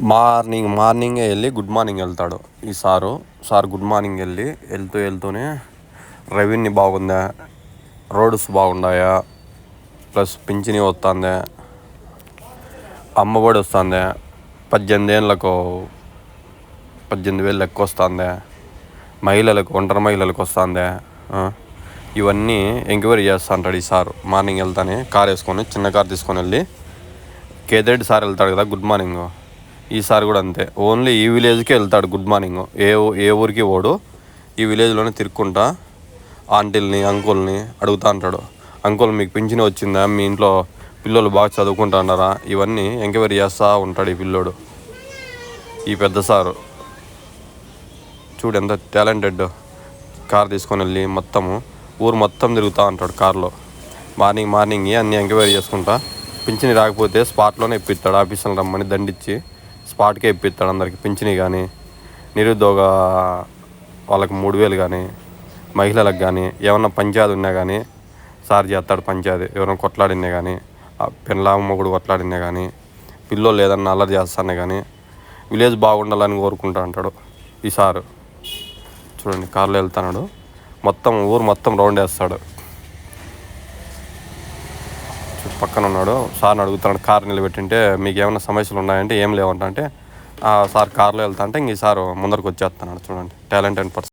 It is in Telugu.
మార్నింగే వెళ్ళి గుడ్ మార్నింగ్ వెళ్తాడు ఈ సార్ గుడ్ మార్నింగ్ వెళ్తూనే రెవెన్యూ బాగుందా, రోడ్స్ బాగున్నాయా, ప్లస్ పింఛని వస్తుందా, అమ్మఒడి వస్తుందా, 18 ఏళ్ళకు 18,000 లెక్క వస్తుందా, మహిళలకు ఒంటరి మహిళలకు వస్తుందా, ఇవన్నీ ఎంక్వైరీ చేస్తూ ఉంటాడు ఈ సారు. మార్నింగ్ వెళ్తానే కార్ వేసుకొని చిన్న కార్ తీసుకొని వెళ్ళి కేతిరెడ్డి సార్ వెళ్తాడు కదా గుడ్ మార్నింగ్, ఈసారి కూడా అంతే. ఓన్లీ ఈ విలేజ్కే వెళ్తాడు గుడ్ మార్నింగ్. ఏ ఊరికి పోడు, ఈ విలేజ్లోనే తిరుక్కుంటా ఆంటీల్ని అంకుల్ని అడుగుతూ ఉంటాడు. అంకుల్ మీకు పింఛన్ వచ్చిందా, మీ ఇంట్లో పిల్లలు బాగా చదువుకుంటా అన్నారా, ఇవన్నీ ఎంక్వైరీ చేస్తూ ఉంటాడు ఈ పిల్లోడు. ఈ పెద్ద సారు చూడు ఎంత టాలెంటెడ్. కార్ తీసుకొని వెళ్ళి ఊరు మొత్తం తిరుగుతూ ఉంటాడు కార్లో. మార్నింగ్ అన్నీ ఎంక్వైరీ చేసుకుంటా. పింఛని రాకపోతే స్పాట్లోనే ఇప్పిస్తాడు. ఆఫీసులు రమ్మని దండిచ్చి స్పాట్కే ఇప్పిస్తాడు అందరికి పింఛని. కానీ నిరుద్యోగ వాళ్ళకి 3,000 కానీ, మహిళలకు కానీ, ఏమన్నా పంచాయతీ ఉన్నా కానీ సార్ చేస్తాడు. పంచాయతీ ఎవరైనా కొట్లాడినా కానీ, పెళ్ళాం మొగుడు కొట్లాడినా కానీ, పిల్లోళ్ళు ఏదన్నా అల్లరి చేస్తానే కానీ విలేజ్ బాగుండాలని కోరుకుంటా అంటాడు ఈ సారు. చూడండి కార్లో వెళ్తున్నాడు, ఊరు మొత్తం రౌండ్ వేస్తాడు. పక్కన ఉన్నాడు సార్ని అడుగుతున్నాడు, కార్ నిలబెట్టింటే మీకు ఏమైనా సమస్యలు ఉన్నాయంటే ఏం లేవంటే సార్ కార్లో వెళ్తా అంటే ఇంక ఈ సార్ ముందరకు వచ్చేస్తున్నాడు. చూడండి టాలెంటెడ్ పర్సన్.